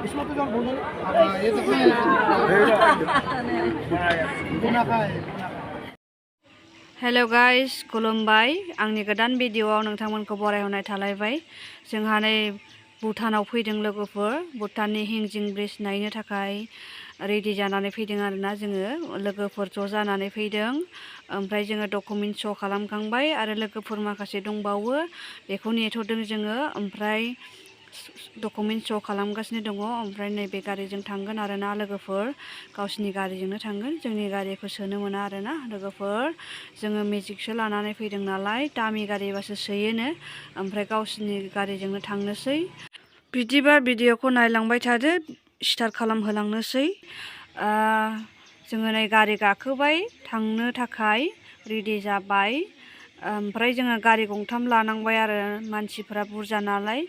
इसमें तो जल बोल ये तो हेलो गाइस खुलुमबाय आंनि गोदान भिडिअआव नोंथांमोनखौ बरायहरनाय थालायबाय जोंहा नै भुटानाव फैदों लोगोफोर भुटाननि हिंजिं ब्रिज नायनो थाखाय रेडि जानानै फैदों आरोना जोङो लोगोफोर ज' जानानै फैदों ओमफ्राय जोङो डकुमेन्ट श' खालामखांबाय आरो लोगोफोर माखासे दंबावो बेखौ नेथ'दों जोङो ओमफ्राय डकुमेन्ट श' खालामगासिनो दङ ओमफ्राय नैबे गारिजों थांगोन आरोना लोगोफोर गावसिनि गारिजोंनो थांगोन जोंनि गारिखौ सोनो मोना आरोना लोगोफोर जोङो मेजिकसो लानानै फैदों नालाय दामि गारिबासो सोयोनो ओमफ्राय गावसिनि गारिजोंनो थांनोसै बिदिबा भिडिअखौ नायलांबाय थादो स्टार्ट खालामहोलांनोसै जोङो नै गारि गाखोबाय थांनो थाखाय रेडि जाबाय ओमफ्राय जोङो गारि गंथाम लानांबाय आरो मानसिफोरा बुरजा नालाय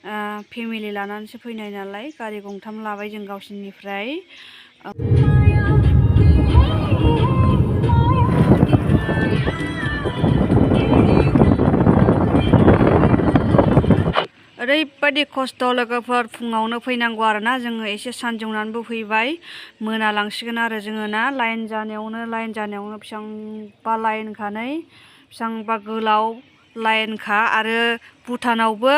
फेमिलि लानानैसो फैनाय नालाय गारि गंथाम लाबाय जों गावसिनिफ्राय ओरैबायदि खस्थ' लोगोफोर फुङावनो फैनांगौ आरोना जोङो एसे सानजौनानैबो फैबाय मोनालांसिगोन आरो जोङो ना लाइन जानायावनो बेसेबांबा लाइनखानै बेसेबांबा गोलाव लाइनखा आरो भुटानावबो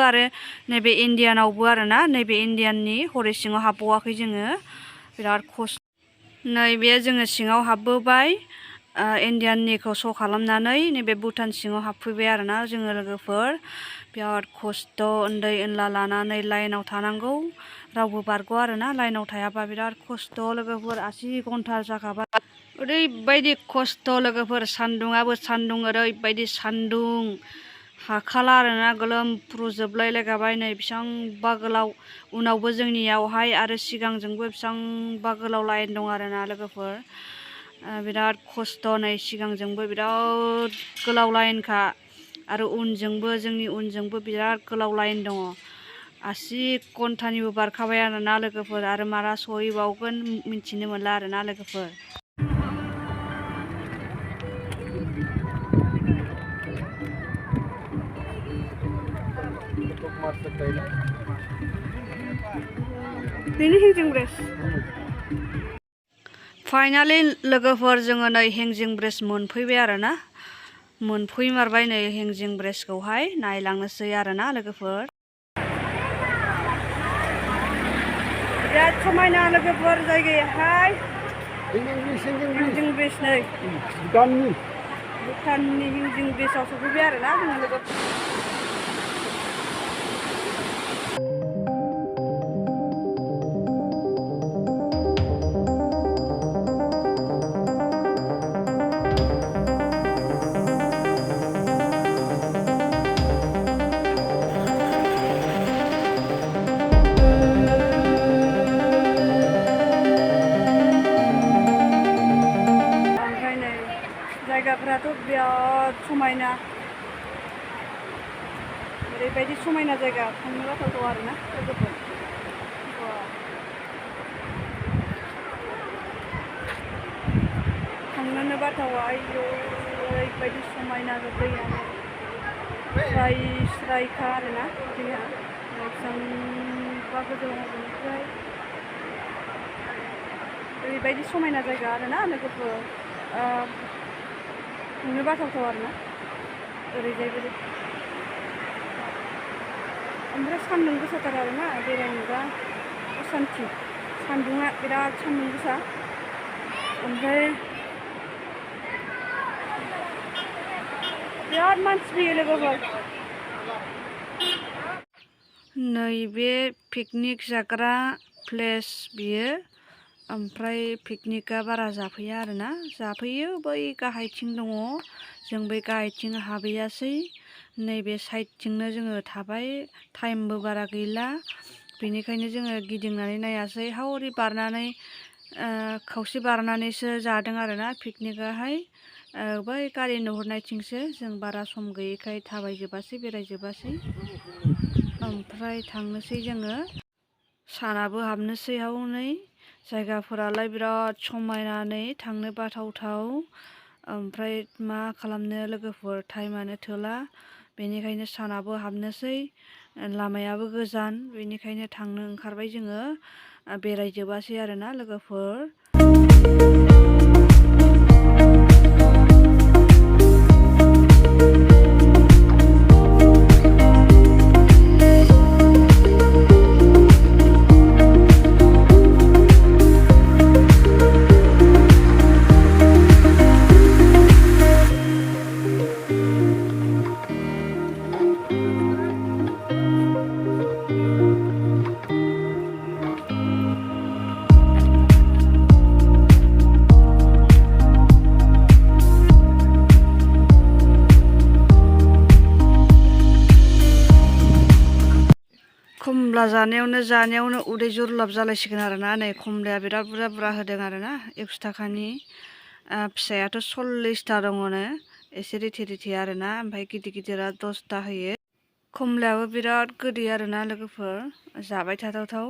आरो नैबे इण्डियानावबो आरोना नैबे इण्डियाननि हरै सिङाव हाबबावाखै जोङो बिराद खस्थ' नैबे जोङो सिङाव हाबबोबाय इण्डियाननिखौ श' खालामनानै नैबे भुटान सिङाव हाबफैबाय आरोना जोङो लोगोफोर बिराद खस्थ' उन्दै उनला लानानै लाइनाव थानांगौ रावबो बारग'आ आरोना लाइनाव थायाबा बिराद खस्थ' लोगोफोर 80 घन्टा जाखाबाय ओरैबायदि खस्थ' लोगोफोर सान्दुङाबो सान्दुं ओरैबायदि सान्दुं हाखाला आरोना गोलोमफ्रुजोबलायलायखाबाय नै बेसेबांबा गोलाव उनावबो जोंनियावहाय आरो सिगांजोंबो बेसेबांबा गोलाव लाइन दं आरोना लोगोफोर बिराद खस्थ' नै सिगांजोंबो बिराद गोलाव लाइनखा आरो जोंनि उनजोंबो बिराद गोलाव लाइन दङ 80 घन्टानिबो बारखाबाय आरोना लोगोफोर आरो माला सहैबावगोन मिथिनो मोनला आरोना लोगोफोर फाइनालि लोगोफोर जोङो नै हेंजिं ब्रिज मोनफैबाय आरोना मोनफैमारबाय नै हेंजिं ब्रिजखौहाय नायलांनोसै आरोना लोगोफोर बिराद समायना लोगोफोर जायगायाहाय हेंजिं ब्रिज नै भुटाननि हेंजिं ब्रिजआव सफैबाय आरोना जोङो लोगोफोर जायगाफोराथ' बिराद समायना ओरैबायदि समायना जायगा थांनो बाथावथाव आरोना लोगोफोर थांनोनो बाथावा आयौ ओरैबायदि समायना दैयानो स्रायखा आरोना दैया बेसेबांबा गोजौ हाजोनिफ्राय ओरैबायदि समायना जायगा आरोना लोगोफोर थांनो बाथावथाव आरोना ओरैजायबो ओमफ्राय सान्दुं गोसाथार आरोना बेरायनोबा असान्थि सान्दुङा बिराद सान्दुं गोसा ओमफ्राय बिराद मानसि फैयो लोगोफोर नैबे पिकनिक जाग्रा प्लेस बियो ओमफ्राय पिकनिकआ बारा जाफैया आरोना जाफैयो बै गाहायथिं दङ जों बै गाहायथिं हाबहैयासै नैबे साइडथिंनो जोङो थाबाय टाइमबो बारा गैला बेनिखायनो जोङो गिदिंनानै नायासै हावरि बारनानै खावसे बारनानैसो जादों आरोना पिकनिकआहाय बै गारि नुहुरनायथिंसो जों बारा सम गैयैखाय थाबायजोबासै बेरायजोबासै ओमफ्राय थांनोसै जोङो सानाबो हाबनोसै हनै जायगाफोरालाय बिराद समायनानै थांनो बाथावथाव ओमफ्राय मा खालामनो लोगोफोर टाइमानो थोला बेनिखायनो सानाबो हाबनोसै, लामायाबो गोजान, बेनिखायनो थांनो ओंखारबाय जोङो। बेरायजोबासै आरोना लोगोफोर। खमला जानायावनो उदै जुरलाब जालायसिगोन आरोना। नै खमलाया बिराद बुरजा बुरजा होदों आरोना, 100 थाखानि। फिसायाथ' 40टा दङनो, एसे रिथि रिथि आरोना, ओमफ्राय गिदिर गिदिरा 10टा होयो। खमलायाबो बिराद गोदै आरोना लोगोफोर, जाबाय थाथावथाव।